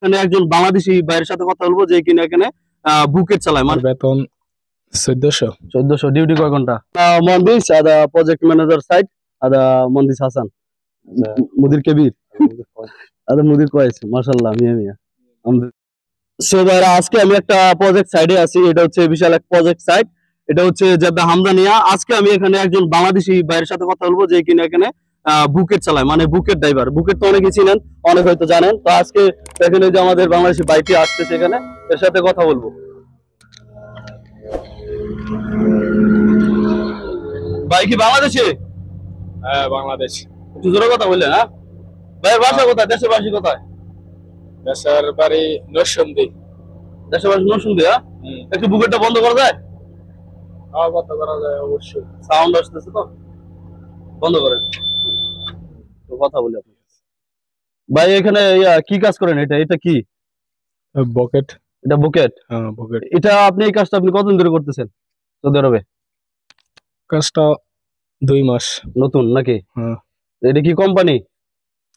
এখানে একজন বাংলাদেশি ভাইয়ের সাথে কথা বলবো যে কিনা এখানে বুকেট চালায়, মানে বেতন 1400 ডিউটি কয় ঘন্টা? মহাদিস প্রজেক্ট ম্যানেজার সাইট মহাদিস হাসান মুদির কবির মুদির কয়েস মাশাআল্লাহ মিয়া মিয়া। সো ভাইরা আজকে আমি একটা প্রজেক্ট সাইডে আছি, এটা হচ্ছে বিশাল এক প্রজেক্ট সাইট, এটা হচ্ছে জেদ্দা হামদানিয়া। আজকে আমি এখানে একজন বাংলাদেশি ভাইয়ের সাথে কথা বলবো যে কিনা এখানে বুকেট চালায়, মানে বুকেট ড্রাইভার। বুকেট তো অনেকেই চিনেন, অনেক হয়তো জানেন। তো আজকে এখানে যে আমাদের বাংলাদেশি বাইকটি আসতেছে এখানে, এর সাথে কথা বলবো। ভাই কি বাংলাদেশে? হ্যাঁ বাংলাদেশ। একটু জোরে কথা বললেন। হ্যাঁ ভাইয়ের বাসা কোথায়? দেশের বাসী কোথায়? দেশের বাড়ি নরসিংদী। দেশের বাসী নরসিংদী। হ্যাঁ একটু বুকেটটা বন্ধ করা যায়? হ্যাঁ বন্ধ করা যায় অবশ্যই। সাউন্ড আসতেছে তো, বন্ধ করেন। তো কথা বলি আপনি। ভাই এখানে কি কাজ করেন? এটা কি? বকেট। এটা বুকেট? হ্যাঁ বকেট। এটা আপনি এই কাজটা আপনি কতদিন ধরে করতেছেন সৌদি আরবে? কাজটা 2 মাস। নতুন নাকি? হ্যাঁ। এটা কি কোম্পানি?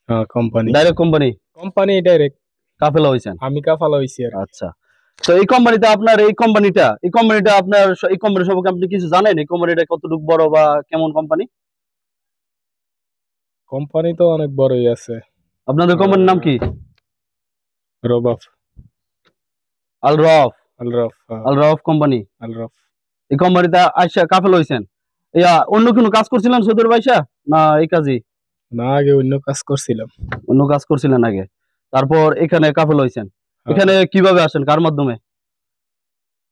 হ্যাঁ company. Direct company? Company direct. কাফেলা হইছেন? আমি কাফালা হইছি আর। আচ্ছা। তো এই কোম্পানিতে আপনার এই কোম্পানিটা আপনার এই কোম্পানি সম্পর্কে আপনি কিছু জানেন? এই কোম্পানিটা কতটুকু বড় বা কেমন কোম্পানি? কোম্পানি তো অনেক বড়ই আছে। আপনাদের কোম্পানির নাম কি? রবাফ। আল রফ। আলরাফ। আল রফ কোম্পানি। আলরাফ। এই কোম্পানিতে আইসা কাফেলা হইছেন। অন্য কোনো কাজ করছিলেন সৌদি আরবে আইসা, না এই কাজই? না আগে অন্য কাজ করছিলাম। অন্য কাজ করছিলেন আগে, তারপর এখানে কাফেলা হইছেন। এখানে কিভাবে আসেন, কার মাধ্যমে?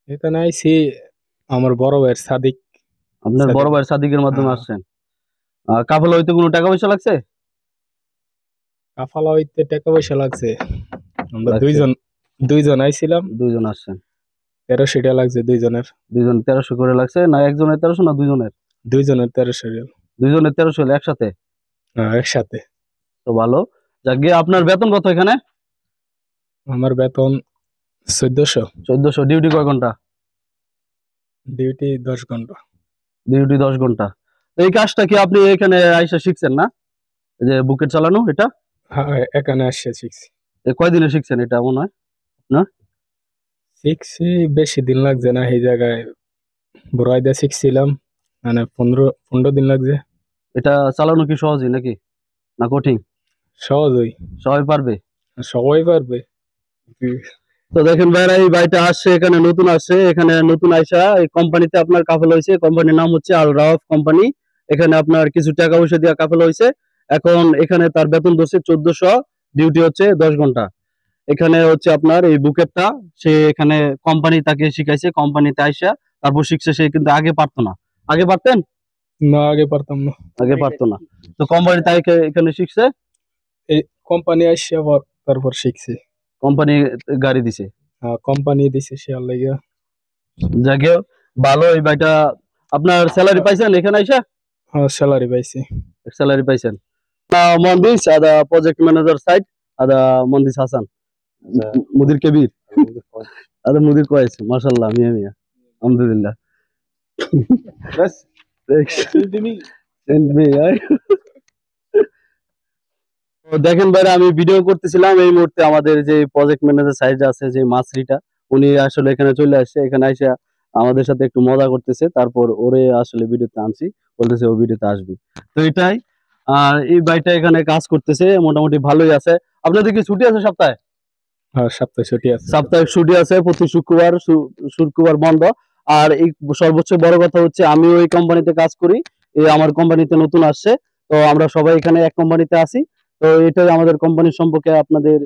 এখানে আইছি আমার বড় ভাইয়ের সাদিক। আপনার বড় ভাই সাদিকের মাধ্যমে আসছেন। কাফেলা হইতে কোনো টাকা পয়সা লাগছে? কাফালা হইতে টাকা পয়সা লাগছে। আমরা লাগছে। দুইজন আইছিলাম। দুইজন আসছেন। 1300 টাকা লাগছে দুইজনের। দুইজন 1300 করে লাগছে, না একজনের 1300 না দুইজনের? দুইজনের 1300 রিয়াল। দুইজনের 1300 হলে একসাথে? হ্যাঁ একসাথে। তো ভালো। যাক গিয়ে আপনার বেতন কত এখানে? আমার বেতন 1400। 1400। ডিউটি কয় ঘন্টা? ডিউটি 10 ঘন্টা। ডিউটি 10 ঘন্টা। তো এই কাজটা কি আপনি এখানে আইসা শিখছেন না, এই যে বুকেট চালানো এটা? হ্যাঁ এখানে আসছে শিখছি। কয়দিনে শিখছেন এটা মনে হয় না? শিখছি বেশি দিন লাগছে না, এই জায়গায় বুরাইদা শিখছিলাম, মানে 15 দিন লাগছে। এটা চালানো কি সহজই নাকি, না কঠিন? সহজই। সবাই পারবে? সবাই পারবে। তো দেখেন ভাইরা, এই ভাইটা আসছে এখানে, নতুন আসছে এখানে, নতুন আইসা এই কোম্পানিতে আপনার কাফেলা হয়েছে। কোম্পানির নাম হচ্ছে আল রাওয়াফ কোম্পানি। এখানে আপনার কিছু টাকা পয়সা দিয়ে কাফেলা হয়েছে। এখন এখানে তার বেতন ধরছে 1400, ডিউটি হচ্ছে 10 ঘন্টা। এখানে হচ্ছে আপনার এই বুকেটটা সে এখানে কোম্পানি তাকে শিখাইছে, কোম্পানিতে আইসা তারপর শিখছে। সে কিন্তু আগে পারতো না। আগে পারতেন? না আগে পারতাম না। আগে পারতো না। তো কোম্পানি তাকে এখানে শিখছে। এই কোম্পানি আসছে আবার তারপর শিখছি। কোম্পানি গাড়ি দিছে? হ্যাঁ কোম্পানি দিছে শেয়ার লাগিয়া। যাকে ভালো। এই ভাইটা আপনার স্যালারি পাইছেন এখানে আইসা? হ্যাঁ স্যালারি পাইছি। স্যালারি পাইছেন। মহাদিস প্রজেক্ট ম্যানেজার সাইট মহাদিস হাসান মুদির কবির মুদির কয়েস মাশাআল্লাহ মিয়া মিয়া আলহামদুলিল্লাহ। দেখেন ভাইরা, আমি ভিডিও করতেছিলাম, এই মুহূর্তে আমাদের যে প্রজেক্ট ম্যানেজার সাইড আছে যে মাসরিটা, উনি আসলে এখানে চলে আসছে। এখানে আইসা আমাদের সাথে একটু মজা করতেছে। তারপর ওরে আসলে ভিডিওতে আনছি, বলতেছে ও ভিডিওতে আসবে। তো এটাই। আর এই ভাইটা এখানে কাজ করতেছে, মোটামুটি ভালোই আছে। আপনাদের কি ছুটি আছে সপ্তাহে? হ্যাঁ সপ্তাহে ছুটি আছে। সাপ্তাহিক ছুটি আছে, প্রতি শুক্রবার বন্ধ। আর এই সর্বোচ্চ বড় কথা হচ্ছে আমিও এই কোম্পানিতে কাজ করি। এই আমার কোম্পানিতে নতুন আসছে। তো আমরা সবাই এখানে এক কোম্পানিতে আছি। তো এটাই আমাদের কোম্পানির সম্পর্কে। আপনাদের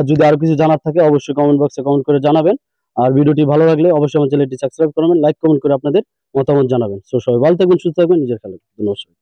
যদি আরো কিছু জানার থাকে অবশ্যই কমেন্ট বক্সে কমেন্ট করে জানাবেন। আর ভিডিওটি ভালো লাগলে অবশ্যই আমার চ্যানেলটি সাবস্ক্রাইব করবেন, লাইক কমেন্ট করে আপনাদের মতামত জানাবেন। সো সবাই ভালো থাকবেন, সুস্থ থাকবেন, নিজের খেয়াল রাখবেন। ধন্যবাদ।